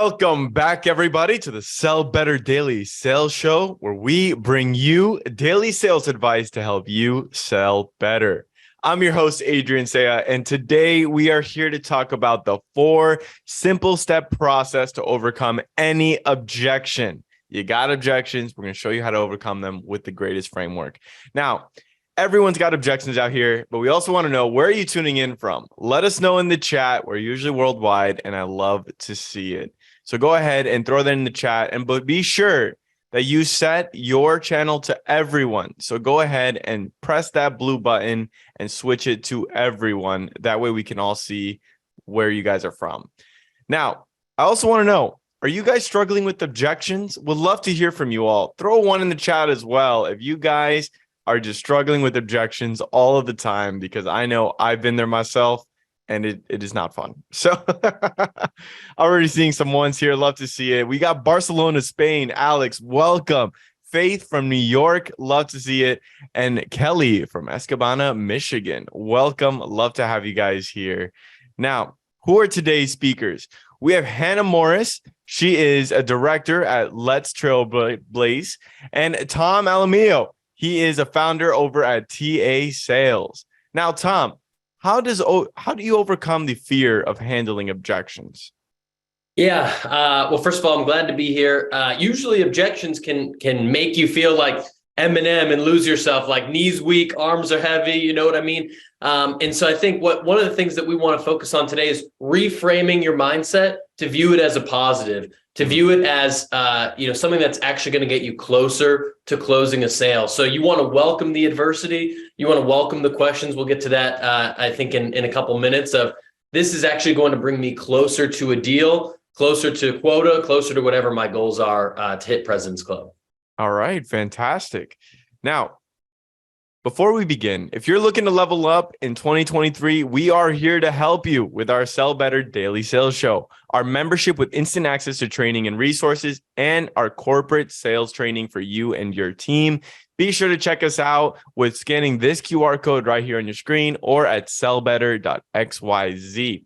Welcome back, everybody, to the Sell Better Daily Sales Show, where we bring you daily sales advice to help you sell better. I'm your host, Adrian Saya, and today we are here to talk about the 4 simple step process to overcome any objection. You got objections. We're going to show you how to overcome them with the greatest framework. Now, everyone's got objections out here, but we also want to know, where are you tuning in from? Let us know in the chat. We're usually worldwide, and I love to see it. So go ahead and throw that in the chat, but be sure that you set your channel to everyone. So go ahead and press that blue button and switch it to everyone. That way we can all see where you guys are from. Now, I also want to know, are you guys struggling with objections? Would love to hear from you all. Throw one in the chat as well if you guys are just struggling with objections all of the time, because I know I've been there myself. And it is not fun. So already seeing some ones here. Love to see it. We got Barcelona, Spain. Alex, welcome. Faith from New York. Love to see it. And Kelly from Escabana, Michigan. Welcome. Love to have you guys here. Now, who are today's speakers? We have Hannah Morris. She is a director at Let's Trailblaze. And Tom Alamillo. He is a founder over at TA Sales. Now, Tom, how do you overcome the fear of handling objections? Yeah. Well, first of all, I'm glad to be here. Usually objections can make you feel like Eminem and lose yourself, like knees weak, arms are heavy. You know what I mean? And so I think one of the things that we want to focus on today is reframing your mindset to view it as a positive, to view it as something that's actually going to get you closer to closing a sale. So you want to welcome the adversity. You want to welcome the questions. We'll get to that, I think, in a couple minutes. Of this is actually going to bring me closer to a deal, closer to quota, closer to whatever my goals are to hit President's Club. All right, fantastic. Now, before we begin, if you're looking to level up in 2023, we are here to help you with our Sell Better Daily Sales Show, our membership with instant access to training and resources, and our corporate sales training for you and your team. Be sure to check us out with scanning this QR code right here on your screen or at sellbetter.xyz.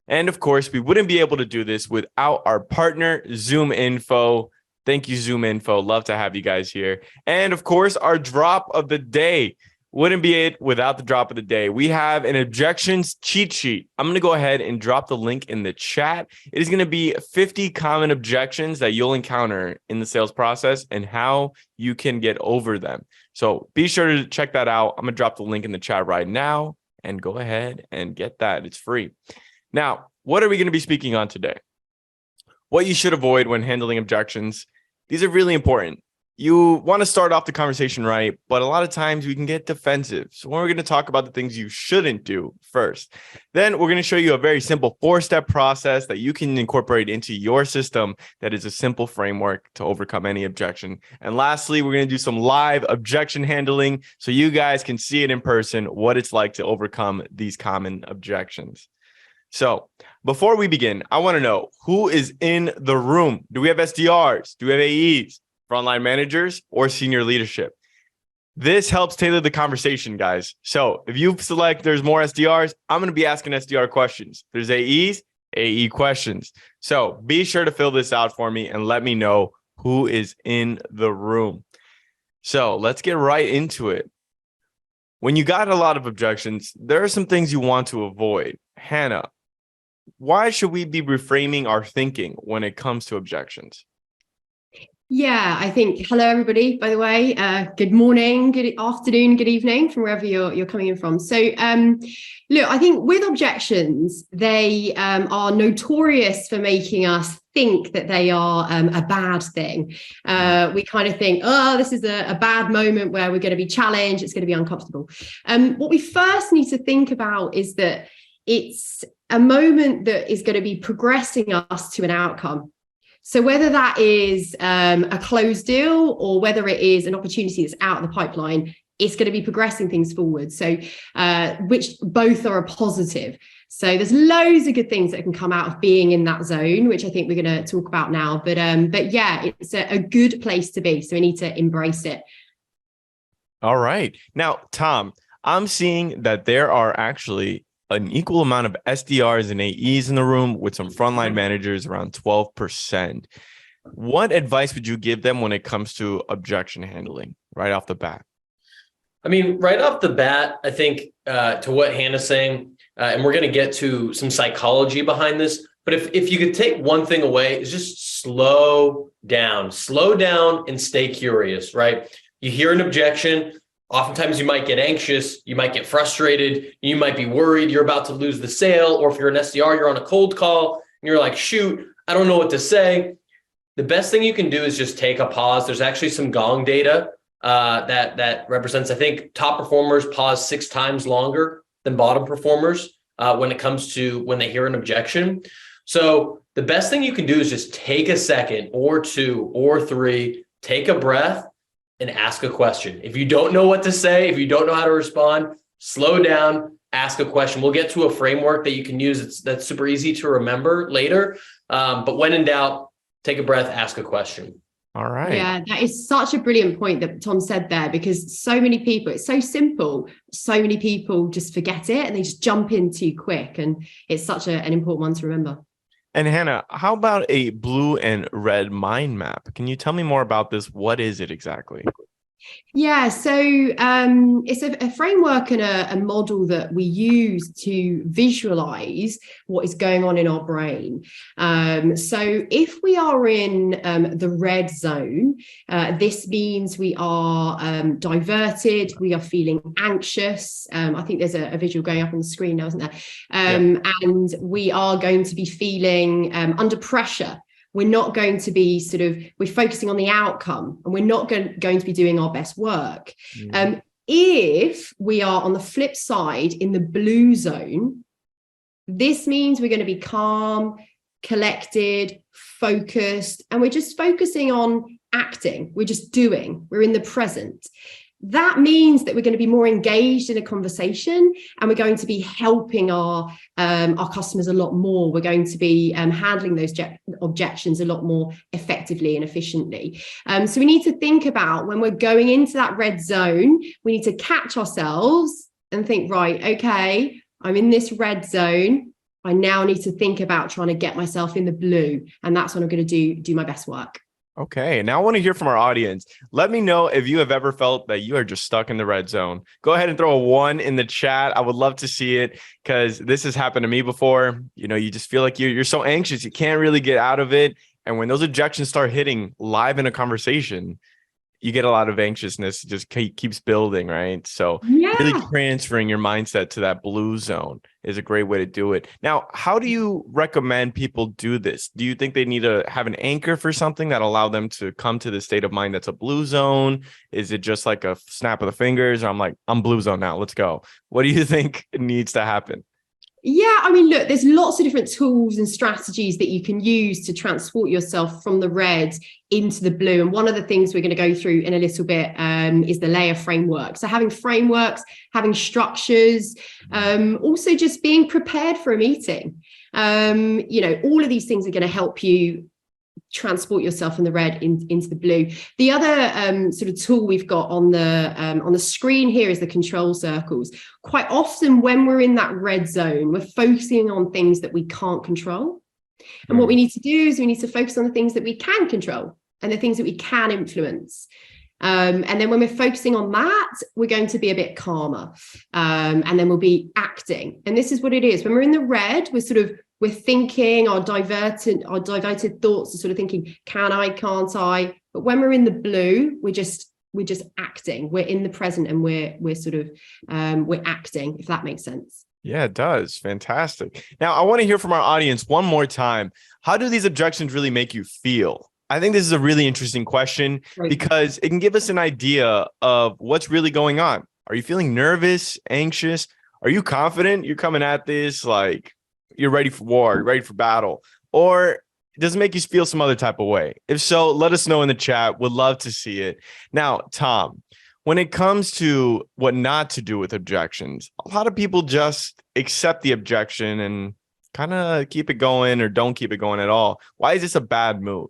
And of course, we wouldn't be able to do this without our partner, ZoomInfo. Thank you, ZoomInfo. Love to have you guys here. And of course, our drop of the day. Wouldn't be it without the drop of the day. We have an objections cheat sheet. I'm going to go ahead and drop the link in the chat. It is going to be 50 common objections that you'll encounter in the sales process and how you can get over them. So be sure to check that out. I'm going to drop the link in the chat right now and go ahead and get that. It's free. Now, what are we going to be speaking on today? What you should avoid when handling objections. These are really important. You want to start off the conversation right, but a lot of times we can get defensive. So we're going to talk about the things you shouldn't do first. Then we're going to show you a very simple 4-step process that you can incorporate into your system that is a simple framework to overcome any objection. And lastly, we're going to do some live objection handling so you guys can see it in person, what it's like to overcome these common objections. So before we begin, I want to know, who is in the room? Do we have SDRs? Do we have AEs, frontline managers, or senior leadership? This helps tailor the conversation, guys. So if you select there's more SDRs, I'm going to be asking SDR questions. There's AEs, AE questions. So be sure to fill this out for me and let me know who is in the room. So let's get right into it. When you got a lot of objections, there are some things you want to avoid. Hannah, why should we be reframing our thinking when it comes to objections? Yeah, I think, hello, everybody, by the way, good morning, good afternoon, good evening from wherever you're coming in from. So, look, I think with objections, they are notorious for making us think that they are a bad thing. We kind of think, oh, this is a bad moment where we're going to be challenged, it's going to be uncomfortable. What we first need to think about is that it's a moment that is going to be progressing us to an outcome. So whether that is a closed deal or whether it is an opportunity that's out of the pipeline, it's going to be progressing things forward. So which both are a positive. So there's loads of good things that can come out of being in that zone, which I think we're going to talk about now. But yeah, it's a good place to be. So we need to embrace it. All right. Now, Tom, I'm seeing that there are actually an equal amount of SDRs and AEs in the room with some frontline managers around 12%. What advice would you give them when it comes to objection handling right off the bat? I mean, right off the bat, I think to what Hannah's saying, and we're going to get to some psychology behind this, but if you could take one thing away, is just slow down and stay curious, right? You hear an objection. Oftentimes you might get anxious, you might get frustrated, you might be worried you're about to lose the sale, or if you're an SDR, you're on a cold call and you're like, shoot, I don't know what to say. The best thing you can do is just take a pause. There's actually some Gong data that represents, I think, top performers pause 6 times longer than bottom performers when it comes to when they hear an objection. So the best thing you can do is just take a second or 2 or 3, take a breath, and ask a question. If you don't know what to say, if you don't know how to respond, slow down, ask a question. We'll get to a framework that you can use that's super easy to remember later. But when in doubt, take a breath, ask a question. All right. Yeah, that is such a brilliant point that Tom said there, because so many people, it's so simple. So many people just forget it and they just jump in too quick. And it's such an important one to remember. And Hannah, how about a blue and red mind map? Can you tell me more about this? What is it exactly? Yeah, so it's a framework and a model that we use to visualize what is going on in our brain. So if we are in the red zone, this means we are diverted, we are feeling anxious. I think there's a visual going up on the screen now, isn't there? And we are going to be feeling under pressure. We're not going to be we're focusing on the outcome, and we're not going to be doing our best work. If we are on the flip side in the blue zone, this means we're going to be calm, collected, focused, and we're just focusing on acting. We're just doing. We're in the present. That means that we're going to be more engaged in a conversation, and we're going to be helping our customers a lot more. We're going to be handling those objections a lot more effectively and efficiently. So we need to think about, when we're going into that red zone, we need to catch ourselves and think, right, okay, I'm in this red zone. I now need to think about trying to get myself in the blue, and that's what I'm going to do my best work. Okay, now I want to hear from our audience. Let me know if you have ever felt that you are just stuck in the red zone. Go ahead and throw a 1 in the chat. I would love to see it, because this has happened to me before. You know, you just feel like you're so anxious, you can't really get out of it. And when those objections start hitting live in a conversation, you get a lot of anxiousness. It just keeps building, right? So really transferring your mindset to that blue zone is a great way to do it. Now, how do you recommend people do this? Do you think they need to have an anchor for something that allow them to come to the state of mind that's a blue zone? Is it just like a snap of the fingers? Or I'm blue zone now, let's go. What do you think needs to happen? Yeah, I mean, look, there's lots of different tools and strategies that you can use to transport yourself from the red into the blue. And one of the things we're going to go through in a little bit is the layer framework. So having frameworks, having structures, also just being prepared for a meeting. All of these things are going to help you transport yourself from the red into the blue. The other sort of tool we've got on the screen here is the control circles. Quite often when we're in that red zone, we're focusing on things that we can't control. And what we need to do is we need to focus on the things that we can control and the things that we can influence. And then when we're focusing on that, we're going to be a bit calmer. And then we'll be acting. And this is what it is. When we're in the red, we're thinking, our diverted thoughts are sort of thinking, can I, can't I? But when we're in the blue, we're just acting. We're in the present, and we're acting, if that makes sense. Yeah, it does. Fantastic. Now, I want to hear from our audience one more time. How do these objections really make you feel? I think this is a really interesting question, because it can give us an idea of what's really going on. Are you feeling nervous, anxious? Are you confident? You're coming at this like you're ready for war, you're ready for battle, or does it make you feel some other type of way? If so, let us know in the chat. We'd love to see it. Now, Tom, when it comes to what not to do with objections, a lot of people just accept the objection and kind of keep it going, or don't keep it going at all. Why is this a bad move?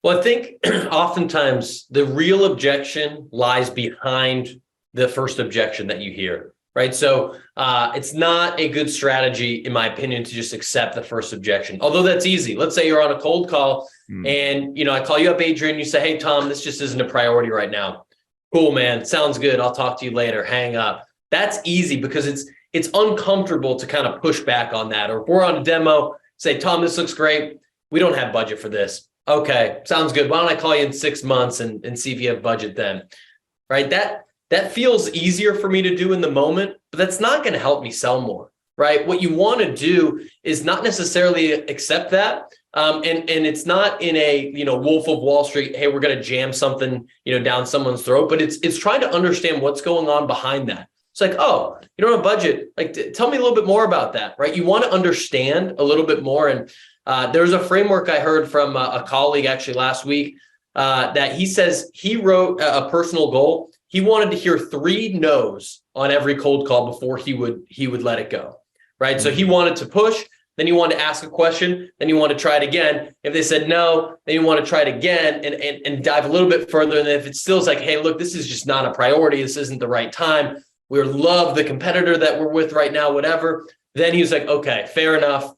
Well, I think oftentimes the real objection lies behind the first objection that you hear. right? So it's not a good strategy, in my opinion, to just accept the first objection. Although that's easy. Let's say you're on a cold call and, I call you up, Adrian, you say, hey, Tom, this just isn't a priority right now. Cool, man. Sounds good. I'll talk to you later. Hang up. That's easy because it's uncomfortable to kind of push back on that. Or if we're on a demo, say, Tom, this looks great. We don't have budget for this. Okay, sounds good. Why don't I call you in 6 months and see if you have budget then, right? That feels easier for me to do in the moment, but that's not going to help me sell more, right? What you want to do is not necessarily accept that. And it's not in a, Wolf of Wall Street, hey, we're going to jam something, down someone's throat, but it's trying to understand what's going on behind that. It's like, oh, you don't have a budget. Like, tell me a little bit more about that, right? You want to understand a little bit more. And there's a framework I heard from a colleague actually last week that he says he wrote a personal goal. He wanted to hear 3 no's on every cold call before he would let it go, right? So he wanted to push, then he wanted to ask a question, then he wanted to try it again. If they said no, then you want to try it again and dive a little bit further. And if it still is like, hey, look, this is just not a priority. This isn't the right time. We love the competitor that we're with right now, whatever. Then he was like, okay, fair enough.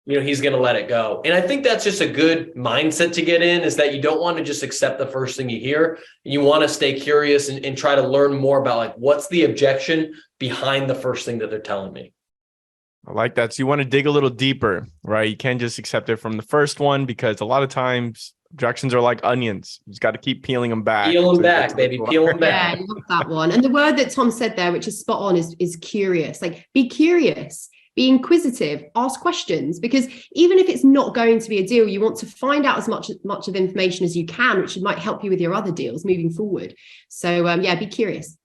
He's going to let it go. And I think that's just a good mindset to get in, is that you don't want to just accept the first thing you hear. You want to stay curious and try to learn more about like, what's the objection behind the first thing that they're telling me. I like that. So you want to dig a little deeper, right? You can't just accept it from the first one, because a lot of times objections are like onions. You just got to keep peeling them back. Peel them back, baby. Peel them back. Yeah, I love that one. And the word that Tom said there, which is spot on, is curious. Like, be curious. Be inquisitive, ask questions, because even if it's not going to be a deal, you want to find out as much of information as you can, which might help you with your other deals moving forward. So be curious.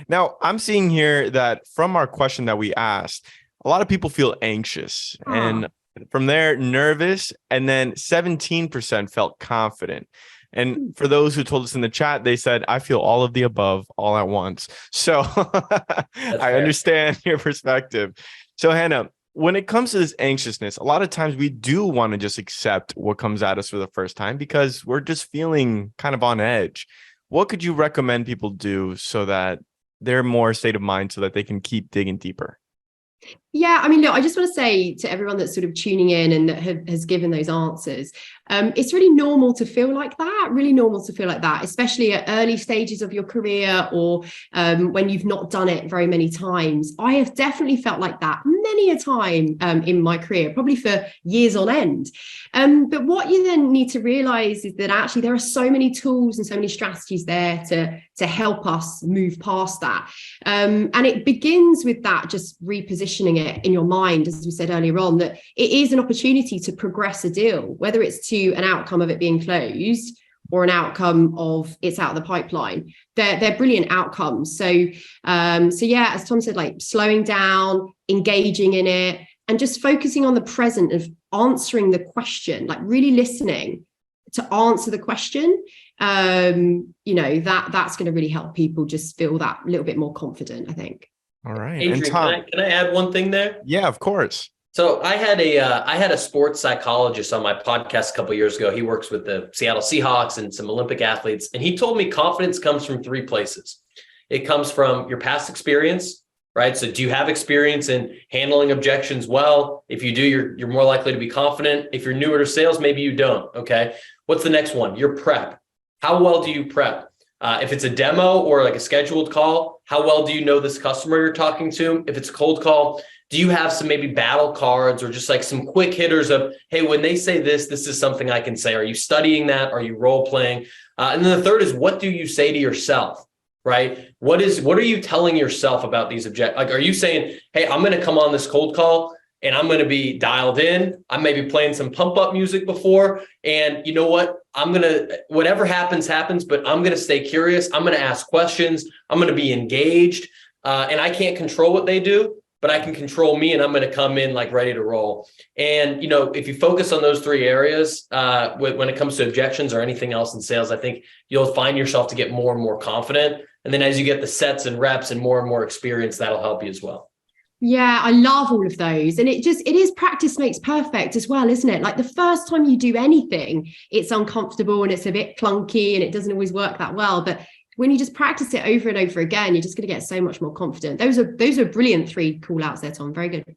Now, I'm seeing here that from our question that we asked, a lot of people feel anxious, and from there, nervous, and then 17% felt confident. And for those who told us in the chat, they said, I feel all of the above all at once. So I understand your perspective. So Hannah, when it comes to this anxiousness, a lot of times we do want to just accept what comes at us for the first time because we're just feeling kind of on edge. What could you recommend people do so that they're more state of mind so that they can keep digging deeper? Yeah, I mean, look, I just want to say to everyone that's sort of tuning in and that has given those answers, it's really normal to feel like that, especially at early stages of your career or when you've not done it very many times. I have definitely felt like that many a time in my career, probably for years on end. But what you then need to realize is that actually there are so many tools and so many strategies there to help us move past that. And it begins with that, just repositioning it in your mind, as we said earlier on, that it is an opportunity to progress a deal, whether it's to an outcome of it being closed or an outcome of it's out of the pipeline. They're brilliant outcomes. So yeah, as Tom said, like slowing down, engaging in it, and just focusing on the present of answering the question, like really listening to answer the question. That's going to really help people just feel that little bit more confident, I think. All right. Adrian, and Tom, can I add one thing there? Yeah, of course. So I had a sports psychologist on my podcast a couple of years ago. He works with the Seattle Seahawks and some Olympic athletes. And he told me confidence comes from 3 places. It comes from your past experience, right? So do you have experience in handling objections well? If you do, you're more likely to be confident. If you're newer to sales, maybe you don't. Okay. What's the next one? Your prep. How well do you prep? If it's a demo or like a scheduled call, how well do you know this customer you're talking to? If it's a cold call, do you have some maybe battle cards or just like some quick hitters of, hey, when they say this is something I can say. Are you studying that? Are you role playing? And then the third is, what do you say to yourself, right? What are you telling yourself about these objections? Like, are you saying, hey, I'm going to come on this cold call and I'm going to be dialed in. I may be playing some pump up music before. And you know what? Whatever happens, but I'm going to stay curious. I'm going to ask questions. I'm going to be engaged. And I can't control what they do, but I can control me, and I'm going to come in like ready to roll. And, if you focus on those 3 areas, when it comes to objections or anything else in sales, I think you'll find yourself to get more and more confident. And then as you get the sets and reps and more experience, that'll help you as well. Yeah, I love all of those. And it is practice makes perfect as well, isn't it? Like the first time you do anything, it's uncomfortable and it's a bit clunky and it doesn't always work that well. But when you just practice it over and over again, you're just going to get so much more confident. Those are brilliant 3 call outs there, Tom. Very good.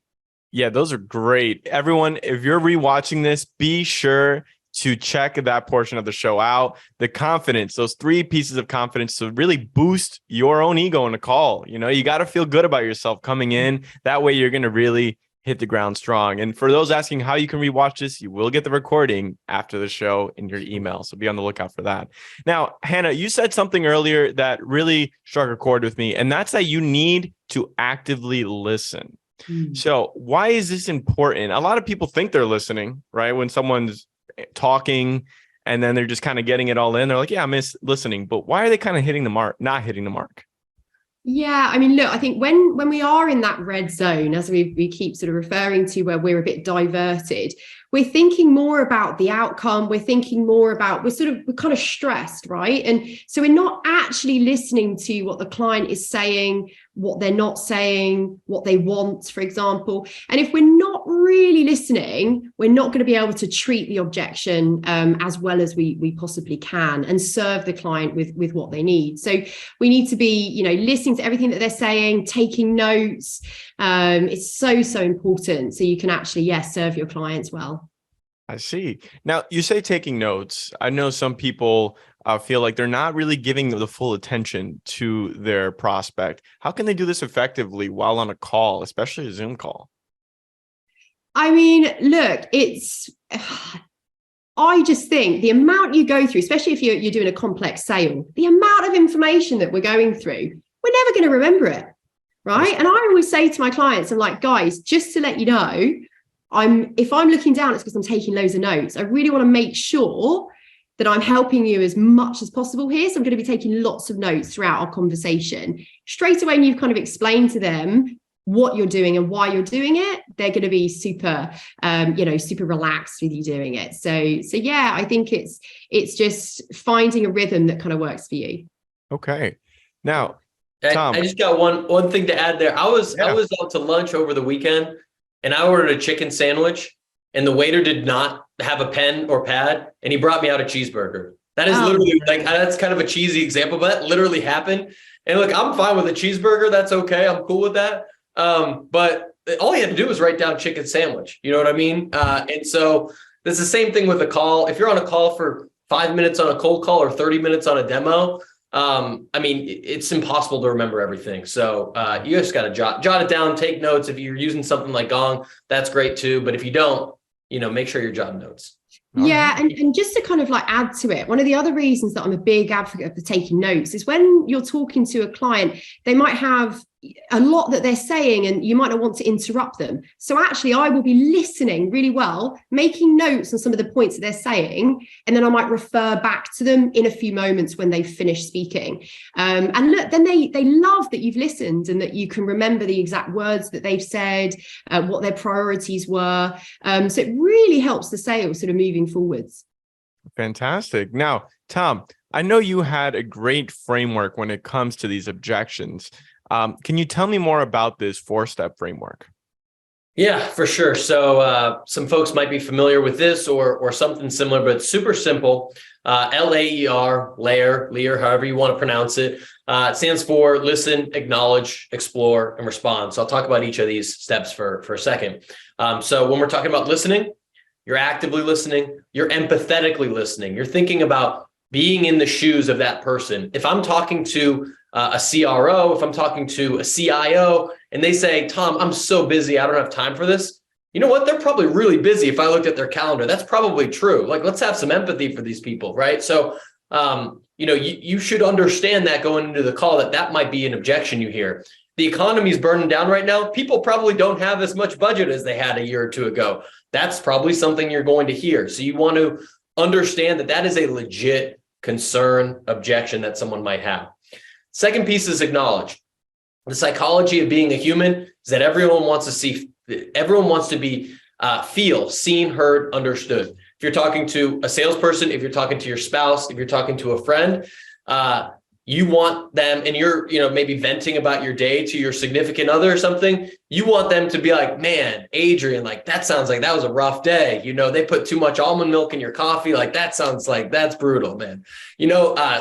Yeah, those are great. Everyone, if you're rewatching this, be sure to check that portion of the show out. The confidence, those 3 pieces of confidence to really boost your own ego in a call. You know, you got to feel good about yourself coming in. That way you're going to really hit the ground strong. And for those asking how you can rewatch this, you will get the recording after the show in your email. So be on the lookout for that. Now, Hannah, you said something earlier that really struck a chord with me, and that's that you need to actively listen. So why is this important? A lot of people think they're listening, right? When someone's talking and then they're just kind of getting it all in. They're like, yeah, I'm listening. But why are they kind of hitting the mark, not hitting the mark? Yeah, I mean, look, I think when we are in that red zone, as we keep sort of referring to, where we're a bit diverted, we're thinking more about the outcome. We're thinking more about, we're kind of stressed, right? And so we're not actually listening to what the client is saying, what they're not saying, what they want, for example. And if we're not really listening, we're not going to be able to treat the objection as well as we possibly can and serve the client with what they need. So we need to be, listening to everything that they're saying, taking notes. It's so important. So you can actually, serve your clients well. I see. Now, you say taking notes. I know some people feel like they're not really giving the full attention to their prospect. How can they do this effectively while on a call, especially a Zoom call? I mean, look, I just think the amount you go through, especially if you're doing a complex sale, the amount of information that we're going through, we're never going to remember it, right? And I always say to my clients, I'm like, guys, just to let you know, if I'm looking down, it's because I'm taking loads of notes. I really want to make sure that I'm helping you as much as possible here. So I'm going to be taking lots of notes throughout our conversation. Straight away, when you've kind of explained to them what you're doing and why you're doing it, they're going to be super relaxed with you doing it. So yeah, I think it's just finding a rhythm that kind of works for you. Okay. Now, Tom, I just got one thing to add there. I was out to lunch over the weekend, and I ordered a chicken sandwich, and the waiter did not have a pen or pad, and he brought me out a cheeseburger. That is literally that's kind of a cheesy example, but that literally happened. And look, I'm fine with a cheeseburger. That's okay. I'm cool with that. But all he had to do was write down chicken sandwich. You know what I mean? And so it's the same thing with a call. If you're on a call for 5 minutes on a cold call or 30 minutes on a demo, I mean, it's impossible to remember everything. So you just got to jot it down, take notes. If you're using something like Gong, that's great too. But if you don't, make sure you're jotting notes. Yeah, and just to kind of like add to it, one of the other reasons that I'm a big advocate for taking notes is when you're talking to a client, they might have a lot that they're saying and you might not want to interrupt them. So actually, I will be listening really well, making notes on some of the points that they're saying, and then I might refer back to them in a few moments when they've finished speaking. And look, then they love that you've listened and that you can remember the exact words that they've said, what their priorities were. So it really helps the sale sort of moving forwards. Fantastic. Now, Tom, I know you had a great framework when it comes to these objections. Can you tell me more about this 4-step framework? Yeah, for sure. So some folks might be familiar with this or something similar, but it's super simple. LAER, Lear, however you want to pronounce it. It stands for listen, acknowledge, explore, and respond. So I'll talk about each of these steps for a second. So when we're talking about listening, you're actively listening, you're empathetically listening. You're thinking about being in the shoes of that person. If I'm talking to a CRO, if I'm talking to a CIO, and they say, Tom, I'm so busy, I don't have time for this. You know what? They're probably really busy. If I looked at their calendar, that's probably true. Like, let's have some empathy for these people, right? So, you should understand that going into the call, that might be an objection you hear. The economy is burning down right now. People probably don't have as much budget as they had a year or two ago. That's probably something you're going to hear. So you want to understand that is a legit concern, objection that someone might have. Second piece is acknowledge. The psychology of being a human is that everyone wants to be feel seen, heard, understood. If you're talking to a salesperson, if you're talking to your spouse, if you're talking to a friend, you want them, and you're maybe venting about your day to your significant other or something, you want them to be like, man, Adrian, like that sounds like that was a rough day. They put too much almond milk in your coffee. Like that sounds like that's brutal, man.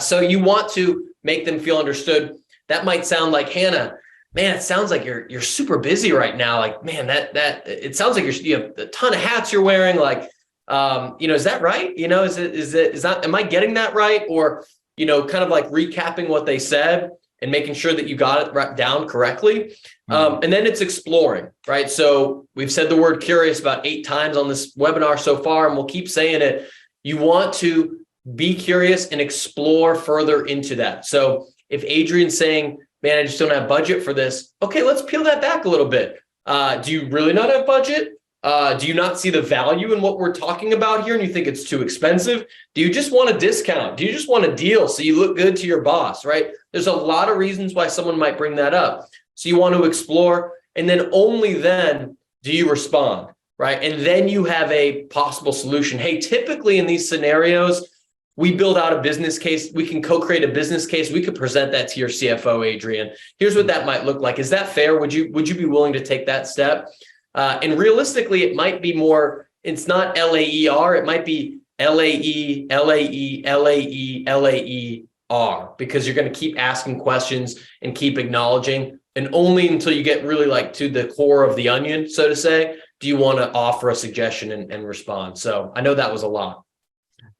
So you want to make them feel understood. That might sound like, Hannah, man, it sounds like you're super busy right now. Like, man, that it sounds like you have a ton of hats you're wearing. Like, is that right? Is that, am I getting that right? Or, kind of like recapping what they said and making sure that you got it down correctly. And then it's exploring, right? So we've said the word curious about 8 times on this webinar so far, and we'll keep saying it. You want to be curious and explore further into that. So if Adrian's saying, man, I just don't have budget for this. Okay, let's peel that back a little bit. Do you really not have budget? Do you not see the value in what we're talking about here and you think it's too expensive? Do you just want a discount? Do you just want a deal so you look good to your boss, right? There's a lot of reasons why someone might bring that up. So you want to explore, and then only then do you respond, right? And then you have a possible solution. Hey, typically in these scenarios, we build out a business case. We can co-create a business case. We could present that to your CFO, Adrian. Here's what that might look like. Is that fair? Would you be willing to take that step? And realistically, it might be more, it's not LAER, it might be LAE, LAE, LAE, LAER, because you're going to keep asking questions and keep acknowledging. And only until you get really like to the core of the onion, so to say, do you want to offer a suggestion and respond. So I know that was a lot.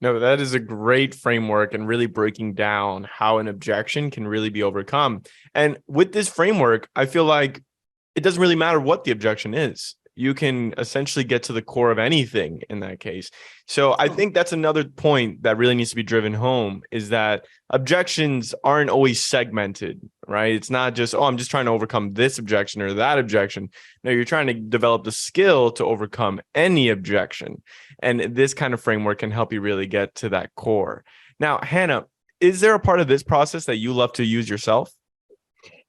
No, that is a great framework and really breaking down how an objection can really be overcome. And with this framework, I feel like it doesn't really matter what the objection is. You can essentially get to the core of anything in that case. So I think that's another point that really needs to be driven home, is that objections aren't always segmented, right? It's not just, oh, I'm just trying to overcome this objection or that objection. No, you're trying to develop the skill to overcome any objection. And this kind of framework can help you really get to that core. Now, Hannah, is there a part of this process that you love to use yourself?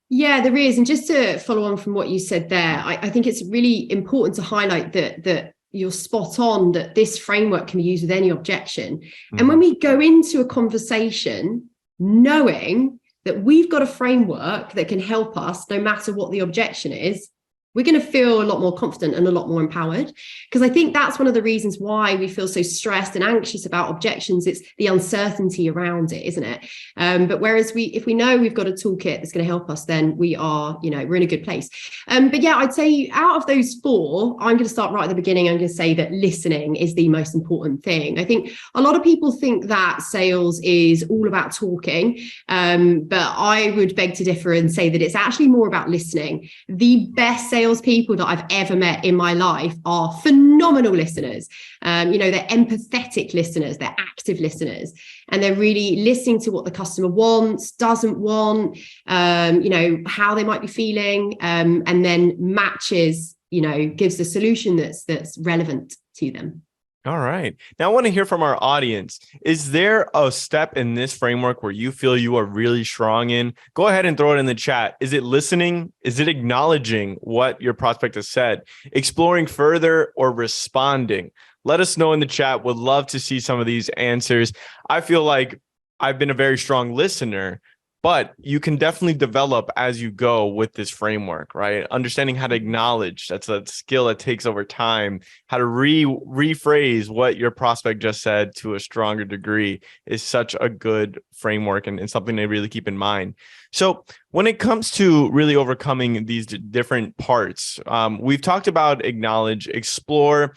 Yeah, there is. And just to follow on from what you said there, I think it's really important to highlight that you're spot on, that this framework can be used with any objection. Mm-hmm. And when we go into a conversation, knowing that we've got a framework that can help us no matter what the objection is, we're going to feel a lot more confident and a lot more empowered. Because I think that's one of the reasons why we feel so stressed and anxious about objections. It's the uncertainty around it, isn't it? But whereas if we know we've got a toolkit that's going to help us, then we are, we're in a good place. But yeah, I'd say out of those 4, I'm going to start right at the beginning. I'm going to say that listening is the most important thing. I think a lot of people think that sales is all about talking, but I would beg to differ and say that it's actually more about listening. The best salespeople that I've ever met in my life are phenomenal listeners. They're empathetic listeners, they're active listeners, and they're really listening to what the customer wants, doesn't want, how they might be feeling, and then matches, gives the solution that's relevant to them. All right. Now I want to hear from our audience. Is there a step in this framework where you feel you are really strong in? Go ahead and throw it in the chat. Is it listening? Is it acknowledging what your prospect has said? Exploring further, or responding? Let us know in the chat. Would love to see some of these answers. I feel like I've been a very strong listener, but you can definitely develop as you go with this framework, right? Understanding how to acknowledge, that's a skill that takes over time. How to rephrase what your prospect just said to a stronger degree is such a good framework and something to really keep in mind. So when it comes to really overcoming these different parts, we've talked about acknowledge, explore.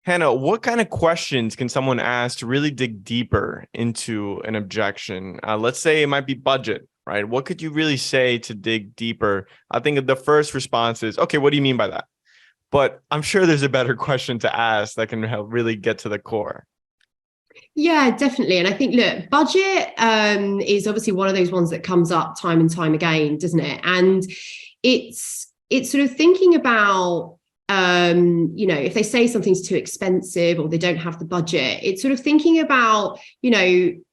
Hannah, what kind of questions can someone ask to really dig deeper into an objection? Let's say it might be budget, right? What could you really say to dig deeper? I think the first response is, okay, what do you mean by that? But I'm sure there's a better question to ask that can help really get to the core. Yeah, definitely. And I think, look, budget is obviously one of those ones that comes up time and time again, doesn't it? And it's sort of thinking about, if they say something's too expensive or they don't have the budget, it's sort of thinking about,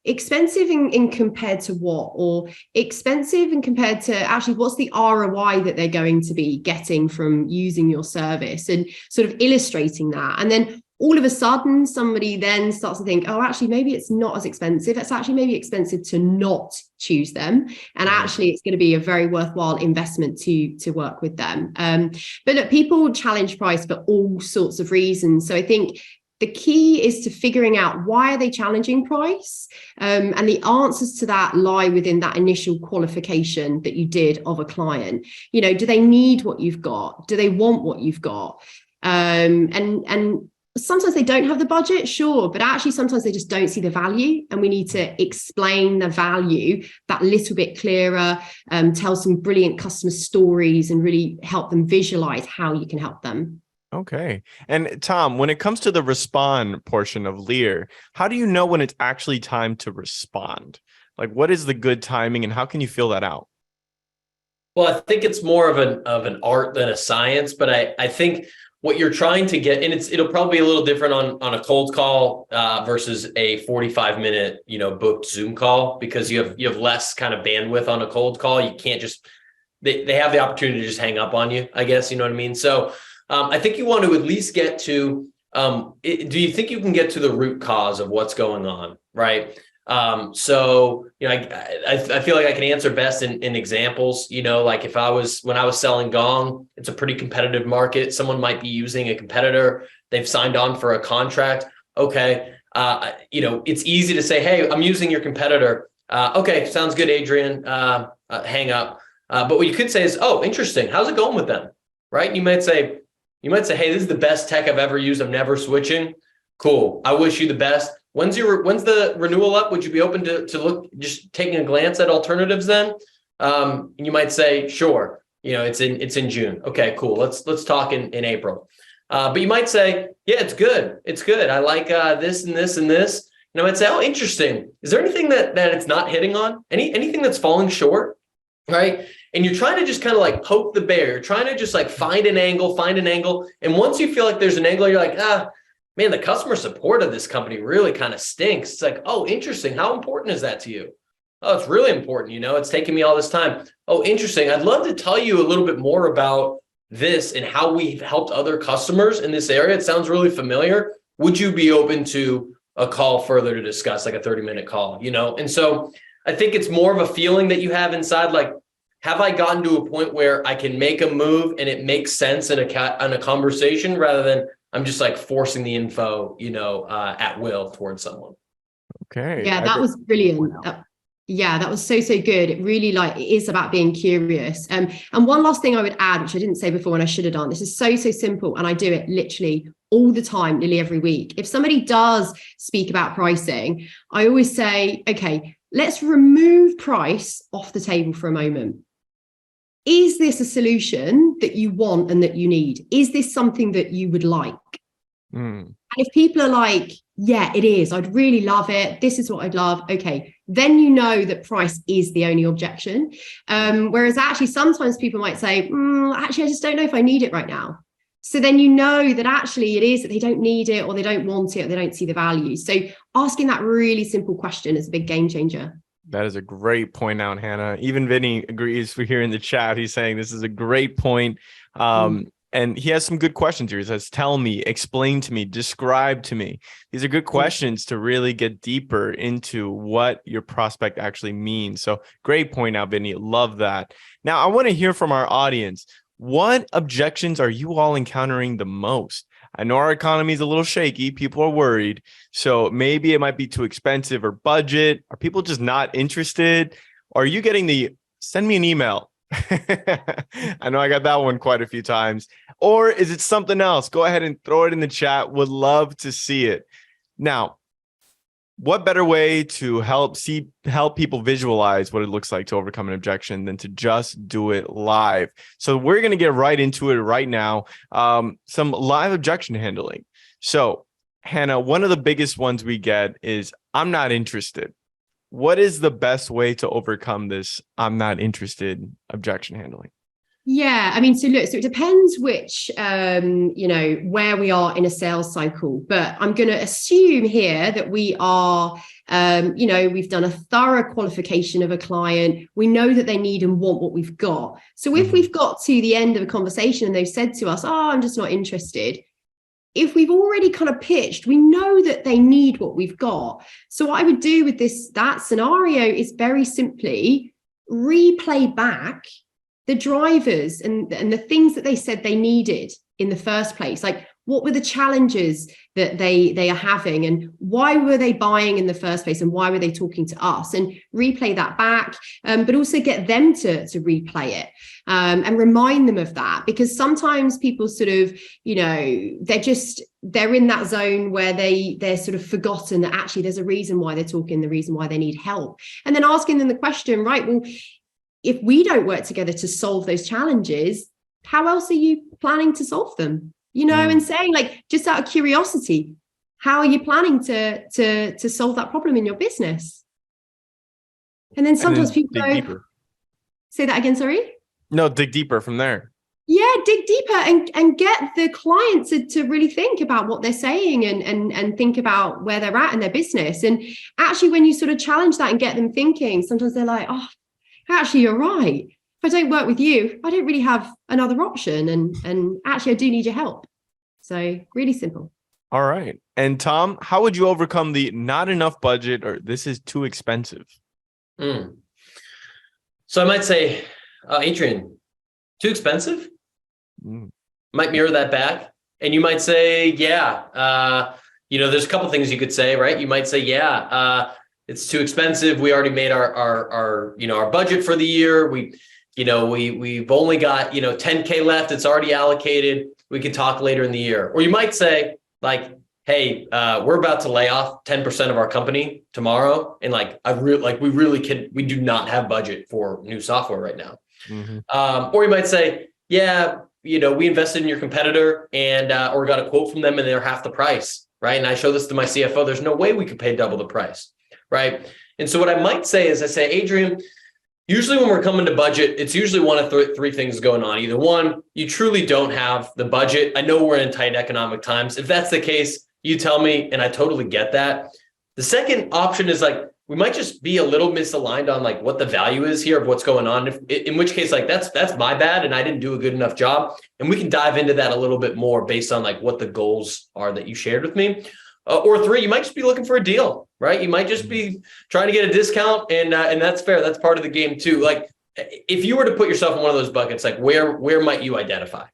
expensive in compared to what, or expensive and compared to actually what's the ROI that they're going to be getting from using your service, and sort of illustrating that. And then all of a sudden, somebody then starts to think, oh, actually, maybe it's not as expensive. It's actually maybe expensive to not choose them. And actually, it's going to be a very worthwhile investment to work with them. But look, people challenge price for all sorts of reasons. So I think The key is to figuring out why are they challenging price, and the answers to that lie within that initial qualification that you did of a client. You know, do they need what you've got? Do they want what you've got? And sometimes they don't have the budget, sure, but actually sometimes they just don't see the value, and we need to explain the value that little bit clearer, tell some brilliant customer stories, and really help them visualize how you can help them. Okay. And Tom, when it comes to the respond portion of Lear, how do you know when it's actually time to respond? Like, what is the good timing and how can you feel that out? Well, I think it's more of an art than a science, but I think what you're trying to get, and it'll probably be a little different on a cold call versus a 45-minute, booked Zoom call, because you have less kind of bandwidth on a cold call. You can't just, they have the opportunity to just hang up on you, I guess, you know what I mean? So I think you want to at least get to, do you think you can get to the root cause of what's going on, right? So, I feel like I can answer best in examples, like when I was selling Gong, it's a pretty competitive market. Someone might be using a competitor. They've signed on for a contract. Okay. It's easy to say, hey, I'm using your competitor. Okay. Sounds good, Adrian. Hang up. But what you could say is, oh, interesting. How's it going with them? Right. You might say, hey, this is the best tech I've ever used. I'm never switching. Cool. I wish you the best. When's the renewal up? Would you be open to look, just taking a glance at alternatives then? And you might say, sure, it's in June. Okay, cool. Let's talk in April. But you might say, yeah, it's good. It's good. I like this and this and this. And I might say, oh, interesting. Is there anything that it's not hitting on? Anything that's falling short? Right. And you're trying to just kind of like poke the bear. You're trying to just like find an angle. And once you feel like there's an angle, you're like, man, the customer support of this company really kind of stinks. It's like, oh, interesting. How important is that to you? Oh, it's really important. It's taken me all this time. Oh, interesting. I'd love to tell you a little bit more about this and how we've helped other customers in this area. It sounds really familiar. Would you be open to a call further to discuss, like a 30-minute call, And so I think it's more of a feeling that you have inside, like, have I gotten to a point where I can make a move and it makes sense in a conversation, rather than I'm just like forcing the info, at will towards someone. Okay. Yeah, that was brilliant. Yeah, that was so good. It really it is about being curious. And one last thing I would add, which I didn't say before and I should have done, this is so simple. And I do it literally all the time, nearly every week. If somebody does speak about pricing, I always say, okay, let's remove price off the table for a moment. Is this a solution that you want and that you need? Is this something that you would like? And if people are like, yeah, it is, I'd really love it, this is what I'd love, okay, then you know that price is the only objection. Whereas actually sometimes people might say, actually, I just don't know if I need it right now. So then you know that actually it is that they don't need it, or they don't want it, or they don't see the value. So asking that really simple question is a big game changer. That is a great point out, Hannah. Even Vinny agrees. We're here in the chat. He's saying this is a great point. And he has some good questions here. He says, tell me, explain to me, describe to me. These are good questions to really get deeper into what your prospect actually means. So great point out, Vinny. Love that. Now, I want to hear from our audience. What objections are you all encountering the most? I know our economy is a little shaky. People are worried. So maybe it might be too expensive or budget. Are people just not interested? Are you getting send me an email? I know I got that one quite a few times. Or is it something else? Go ahead and throw it in the chat. Would love to see it. Now, what better way to help people visualize what it looks like to overcome an objection than to just do it live? So we're going to get right into it right now. Some live objection handling. So Hannah, one of the biggest ones we get is, I'm not interested. What is the best way to overcome this I'm not interested objection handling? Yeah, I mean, so it depends which, where we are in a sales cycle, but I'm going to assume here that we are, we've done a thorough qualification of a client. We know that they need and want what we've got. So if we've got to the end of a conversation and they've said to us, oh, I'm just not interested. If we've already kind of pitched, we know that they need what we've got. So what I would do with that scenario is very simply replay back the drivers and the things that they said they needed in the first place. Like, what were the challenges that they are having, and why were they buying in the first place, and why were they talking to us, and replay that back, but also get them to replay it, and remind them of that, because sometimes people sort of, they're in that zone where they're sort of forgotten that actually there's a reason why they're talking, the reason why they need help, and then asking them the question, right, well, if we don't work together to solve those challenges, how else are you planning to solve them? And saying, like, just out of curiosity, how are you planning to solve that problem in your business? And then sometimes people go, deeper. Say that again, sorry? No, dig deeper from there. Yeah, dig deeper and get the client to really think about what they're saying and think about where they're at in their business. And actually, when you sort of challenge that and get them thinking, sometimes they're like, oh, actually, you're right. If I don't work with you, I don't really have another option. And actually, I do need your help. So really simple. All right. And Tom, how would you overcome the not enough budget or this is too expensive? So I might say, Adrian, too expensive? Might mirror that back. And you might say, yeah, there's a couple things you could say, right? You might say, yeah, it's too expensive. We already made our budget for the year. We've only got, $10K left. It's already allocated. We can talk later in the year. Or you might say, like, hey, we're about to lay off 10% of our company tomorrow. And we do not have budget for new software right now. Or you might say, yeah, we invested in your competitor and, or got a quote from them and they're half the price, right? And I show this to my CFO. There's no way we could pay double the price, right? And so what I might say is, I say, Adrian, usually when we're coming to budget, it's usually one of three things going on. Either one, you truly don't have the budget. I know we're in tight economic times. If that's the case, you tell me, and I totally get that. The second option is, like, we might just be a little misaligned on, like, what the value is here of what's going on. In which case, like, that's my bad and I didn't do a good enough job. And we can dive into that a little bit more based on, like, what the goals are that you shared with me. Or three, you might just be looking for a deal, right? You might just be trying to get a discount, and that's fair. That's part of the game too. Like, if you were to put yourself in one of those buckets, like, where might you identify,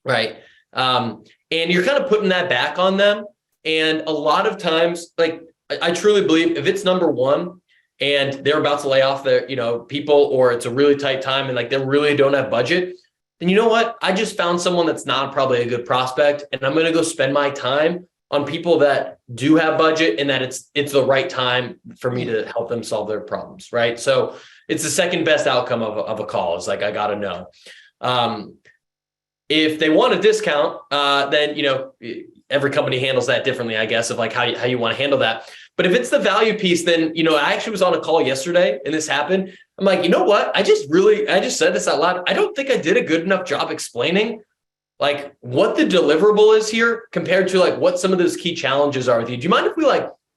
right? And you're kind of putting that back on them. And a lot of times, like, I truly believe if it's number one and they're about to lay off their, people, or it's a really tight time and, like, they really don't have budget, then you know what? I just found someone that's not probably a good prospect, and I'm going to go spend my time on people that do have budget and that it's the right time for me to help them solve their problems, right? So it's the second best outcome of a call. It's like, I got to know. If they want a discount, then, every company handles that differently, I guess, of, like, how you want to handle that. But if it's the value piece, then, I actually was on a call yesterday and this happened. I'm like, you know what? I just said this out loud. I don't think I did a good enough job explaining, like, what the deliverable is here compared to, like, what some of those key challenges are with you. Do you mind if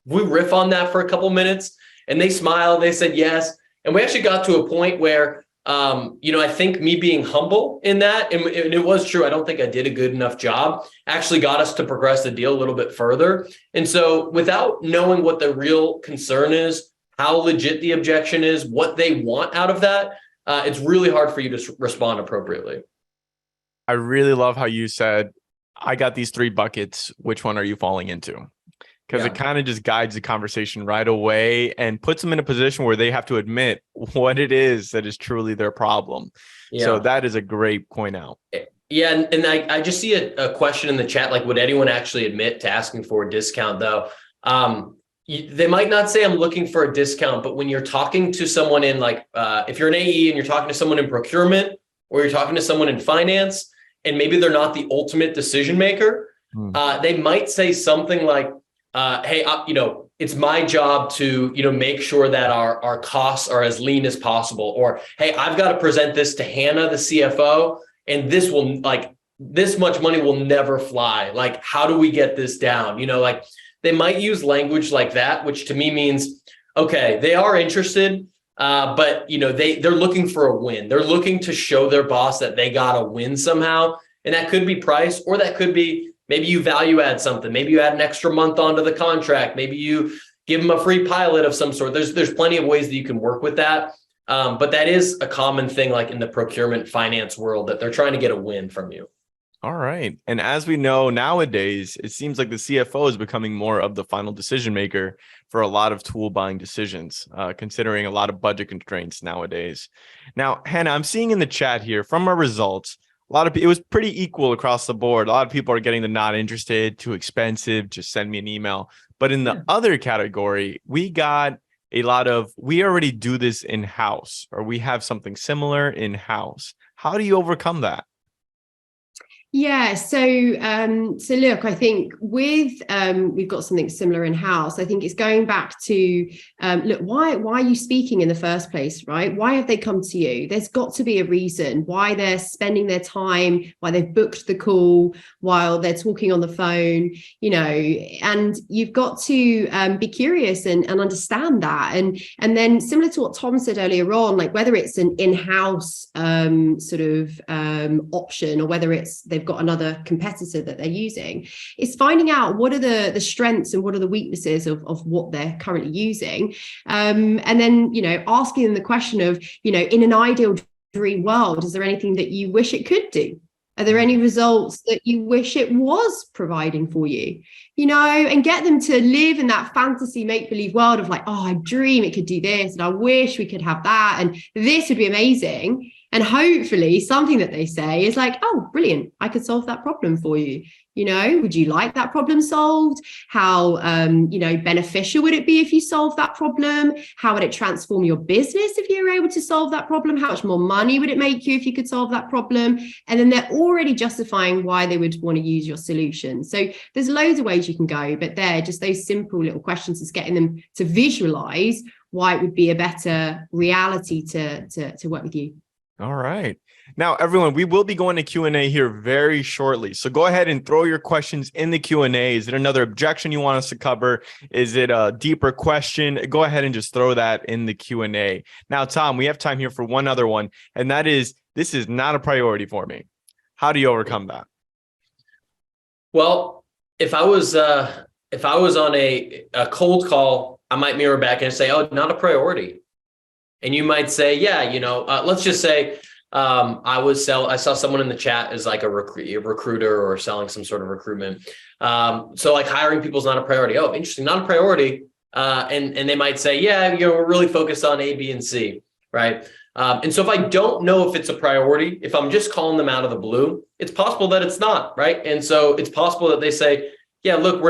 we riff on that for a couple minutes? And they smiled, they said yes. And we actually got to a point where, I think me being humble in that, and it was true, I don't think I did a good enough job, actually got us to progress the deal a little bit further. And so without knowing what the real concern is, how legit the objection is, what they want out of that, it's really hard for you to respond appropriately. I really love how you said, I got these three buckets. Which one are you falling into? Because it kind of just guides the conversation right away and puts them in a position where they have to admit what it is that is truly their problem. Yeah. So that is a great point out. Yeah. And I just see a question in the chat, like, would anyone actually admit to asking for a discount though? They might not say I'm looking for a discount, but when you're talking to someone in, like, if you're an AE and you're talking to someone in procurement, or you're talking to someone in finance, and maybe they're not the ultimate decision maker, they might say something like, hey, it's my job to, make sure that our costs are as lean as possible. Or, hey, I've got to present this to Hannah, the CFO, and this much money will never fly. Like, how do we get this down? Like, they might use language like that, which to me means, okay, they are interested, but they're looking for a win. They're looking to show their boss that they got a win somehow. And that could be price, or that could be, maybe you value add something. Maybe you add an extra month onto the contract. Maybe you give them a free pilot of some sort. There's plenty of ways that you can work with that. But that is a common thing, like in the procurement finance world, that they're trying to get a win from you. All right. And as we know nowadays, it seems like the CFO is becoming more of the final decision maker for a lot of tool buying decisions, considering a lot of budget constraints nowadays. Now, Hannah, I'm seeing in the chat here from our results, it was pretty equal across the board. A lot of people are getting the not interested, too expensive, just send me an email. But in the other category, we got a lot of, we already do this in-house, or we have something similar in-house. How do you overcome that? Yeah, so look, I think with we've got something similar in house. I think it's going back to look, why are you speaking in the first place, right? Why have they come to you? There's got to be a reason why they're spending their time, why they've booked the call, while they're talking on the phone, you know, and you've got to be curious and understand that. And then similar to what Tom said earlier on, like whether it's an in-house option or whether they've got another competitor that they're using, is finding out what are the strengths and what are the weaknesses of what they're currently using, and then, you know, asking them the question of, you know, in an ideal dream world, is there anything that you wish it could do? Are there any results that you wish it was providing for you? You know, and get them to live in that fantasy make-believe world of like, oh, I dream it could do this, and I wish we could have that, and this would be amazing. And hopefully something that they say is like, oh, brilliant, I could solve that problem for you. You know, would you like that problem solved? How, you know, beneficial would it be if you solved that problem? How would it transform your business if you were able to solve that problem? How much more money would it make you if you could solve that problem? And then they're already justifying why they would want to use your solution. So there's loads of ways you can go, but they're just those simple little questions is getting them to visualize why it would be a better reality to work with you. All right. Now, everyone, we will be going to Q&A here very shortly. So go ahead and throw your questions in the Q&A. Is it another objection you want us to cover? Is it a deeper question? Go ahead and just throw that in the Q&A. Now, Tom, we have time here for one other one, and that is, this is not a priority for me. How do you overcome that? Well, if I was on a cold call, I might mirror back and say, oh, not a priority. And you might say, yeah, you know, let's just say I saw someone in the chat as like a recruiter or selling some sort of recruitment. So like hiring people is not a priority. Oh, interesting, not a priority. And they might say, yeah, you know, we're really focused on A, B, and C, right? And so if I don't know if it's a priority, if I'm just calling them out of the blue, it's possible that it's not, right? And so it's possible that they say, yeah, look,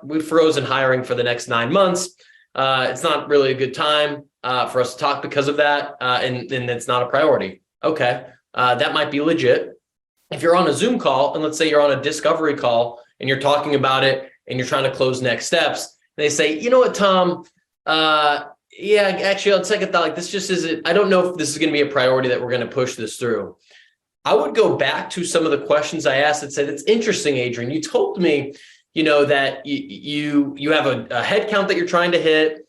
we've frozen hiring for the next 9 months. It's not really a good time for us to talk because of that, and it's not a priority. Okay, that might be legit. If you're on a Zoom call, and let's say you're on a discovery call, and you're talking about it, and you're trying to close next steps, they say, you know what, Tom, yeah, actually, on second thought, like this just isn't, I don't know if this is going to be a priority that we're going to push this through. I would go back to some of the questions I asked and say, that's interesting, Adrian. You told me, you know, that you have a head count that you're trying to hit.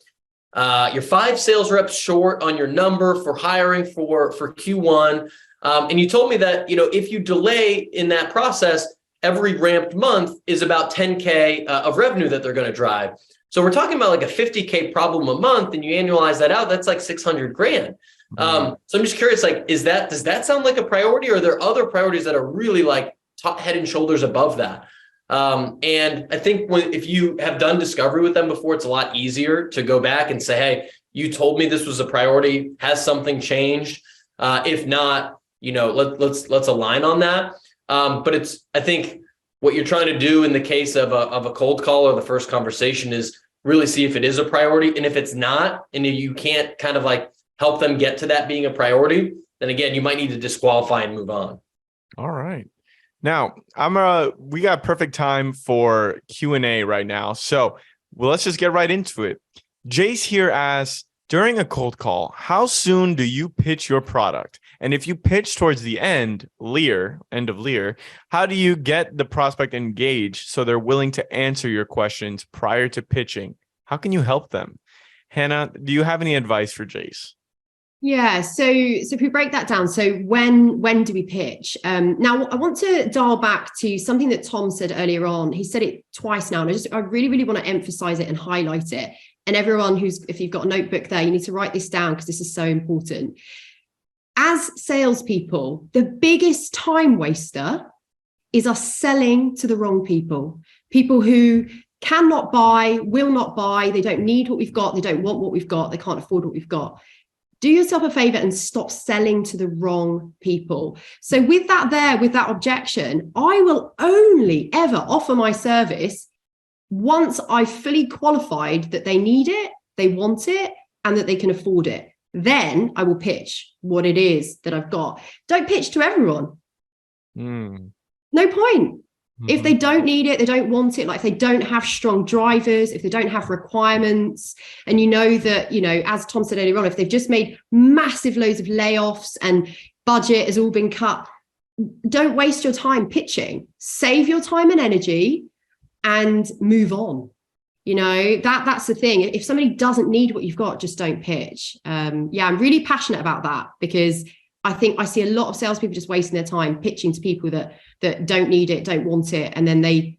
You're 5 sales reps short on your number for hiring for Q1. And you told me that, you know, if you delay in that process, every ramped month is about 10K of revenue that they're going to drive. So we're talking about like a 50K problem a month, and you annualize that out, that's like 600 grand. So I'm just curious, like, does that sound like a priority, or are there other priorities that are really like top head and shoulders above that? And I think if you have done discovery with them before, it's a lot easier to go back and say, hey, you told me this was a priority. Has something changed? If not, you know, let's align on that. But I think what you're trying to do in the case of a cold call or the first conversation is really see if it is a priority. And if it's not, and you can't kind of like help them get to that being a priority, then again, you might need to disqualify and move on. All right. Now, we got perfect time for Q&A right now. So let's just get right into it. Jace here asks, during a cold call, how soon do you pitch your product? And if you pitch towards the end of Lear, how do you get the prospect engaged so they're willing to answer your questions prior to pitching? How can you help them? Hannah, do you have any advice for Jace? Yeah, so if we break that down, so when do we pitch? Now, I want to dial back to something that Tom said earlier on. He said it twice now, and I really, really want to emphasize it and highlight it. And everyone if you've got a notebook there, you need to write this down because this is so important. As salespeople, the biggest time waster is us selling to the wrong people, people who cannot buy, will not buy, they don't need what we've got, they don't want what we've got, they can't afford what we've got. Do yourself a favor and stop selling to the wrong people. So with that objection, I will only ever offer my service once I've fully qualified that they need it, they want it, and that they can afford it. Then I will pitch what it is that I've got. Don't pitch to everyone. No point. If they don't need it, they don't want it, like if they don't have strong drivers, if they don't have requirements, and you know that, you know, as Tom said earlier on, if they've just made massive loads of layoffs and budget has all been cut, don't waste your time pitching. Save your time and energy and move on. You know, that's the thing. If somebody doesn't need what you've got, just don't pitch. I'm really passionate about that, because I think I see a lot of salespeople just wasting their time pitching to people that don't need it, don't want it, and then they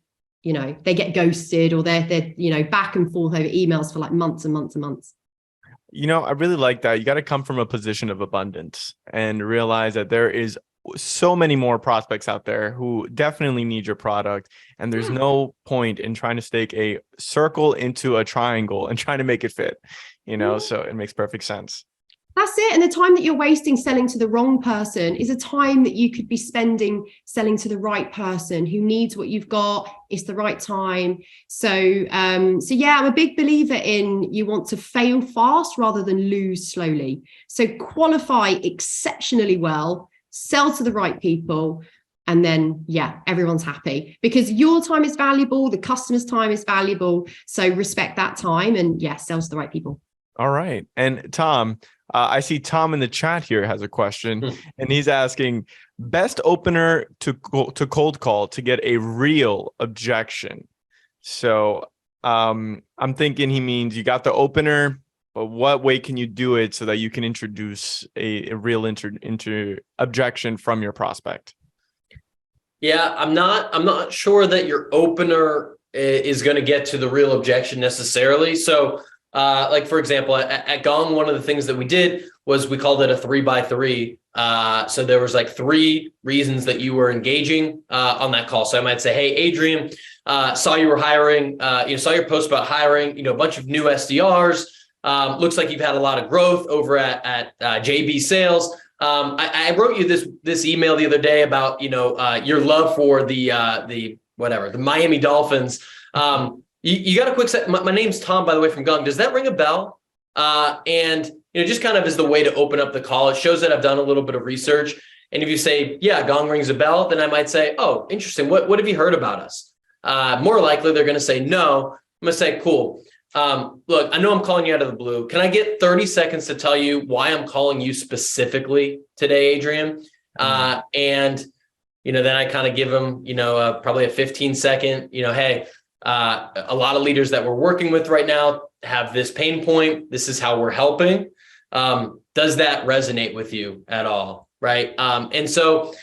get ghosted, or they're back and forth over emails for like months and months and months. You know, I really like that. You got to come from a position of abundance and realize that there is so many more prospects out there who definitely need your product, and there's no point in trying to stake a circle into a triangle and trying to make it fit, so it makes perfect sense. That's it. And the time that you're wasting selling to the wrong person is a time that you could be spending selling to the right person who needs what you've got. It's the right time. So I'm a big believer in, you want to fail fast rather than lose slowly. So qualify exceptionally well, sell to the right people, and then, everyone's happy, because your time is valuable. The customer's time is valuable. So respect that time and sell to the right people. All right. And Tom, I see Tom in the chat here has a question, and he's asking, best opener to cold call to get a real objection. So I'm thinking he means you got the opener, but what way can you do it so that you can introduce a real objection from your prospect? Yeah, I'm not sure that your opener is going to get to the real objection necessarily. So like, for example, at Gong, one of the things that we did was we called it a 3x3. So there was like 3 reasons that you were engaging on that call. So I might say, hey, Adrian, saw you were hiring, saw your post about hiring, a bunch of new SDRs. Looks like you've had a lot of growth over at JB Sales. I wrote you this email the other day about, your love for the Miami Dolphins. You got a quick set. My name's Tom, by the way, from Gong. Does that ring a bell? And just kind of as the way to open up the call, it shows that I've done a little bit of research. And if you say, yeah, Gong rings a bell, then I might say, oh, interesting. What have you heard about us? More likely, they're going to say no. I'm going to say, cool. Look, I know I'm calling you out of the blue. Can I get 30 seconds to tell you why I'm calling you specifically today, Adrian? And then I kind of give them, probably a 15-second, hey. A lot of leaders that we're working with right now have this pain point. This is how we're helping. Does that resonate with you at all? Right. And so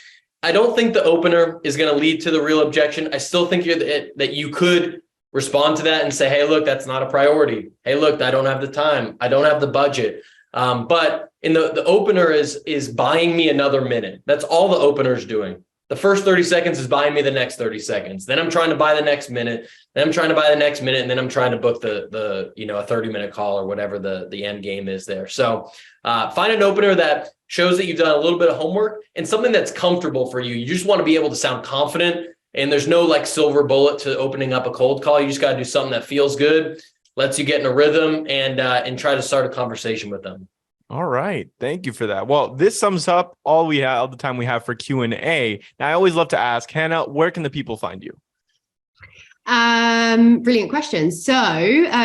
I don't think the opener is going to lead to the real objection. I still think that you could respond to that and say, hey, look, that's not a priority. Hey, look, I don't have the time. I don't have the budget. But in the opener is buying me another minute. That's all the opener is doing. The first 30 seconds is buying me the next 30 seconds. Then I'm trying to buy the next minute. Then I'm trying to buy the next minute. And then I'm trying to book a 30-minute call or whatever the end game is there. So find an opener that shows that you've done a little bit of homework and something that's comfortable for you. You just want to be able to sound confident, and there's no like silver bullet to opening up a cold call. You just got to do something that feels good, lets you get in a rhythm, and try to start a conversation with them. All right. Thank you for that. Well, this sums up all the time we have for Q&A. Now, I always love to ask, Hannah, where can the people find you? Brilliant question. So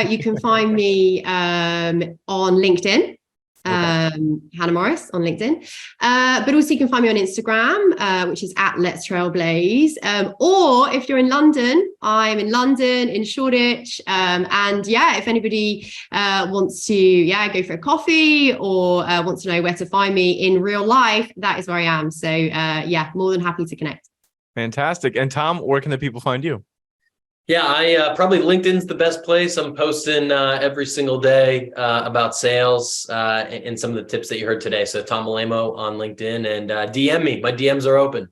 you can find me on LinkedIn. Hannah Morris on LinkedIn, but also you can find me on Instagram, which is at Let's Trailblaze, or if you're in London, I'm in London in Shoreditch, and if anybody wants to go for a coffee or wants to know where to find me in real life, that is where I am. So more than happy to connect. Fantastic. And Tom, where can the people find you? Yeah, I probably LinkedIn's the best place. I'm posting every single day about sales and some of the tips that you heard today. So Tom Malemo on LinkedIn, and DM me. My DMs are open.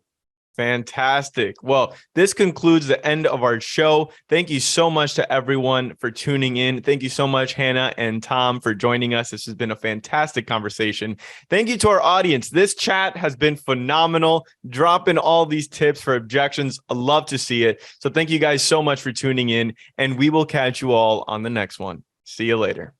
Fantastic. Well, this concludes the end of our show. Thank you so much to everyone for tuning in. Thank you so much, Hannah and Tom, for joining us. This has been a fantastic conversation. Thank you to our audience. This chat has been phenomenal. Drop in all these tips for objections. I love to see it. So thank you guys so much for tuning in, and we will catch you all on the next one. See you later.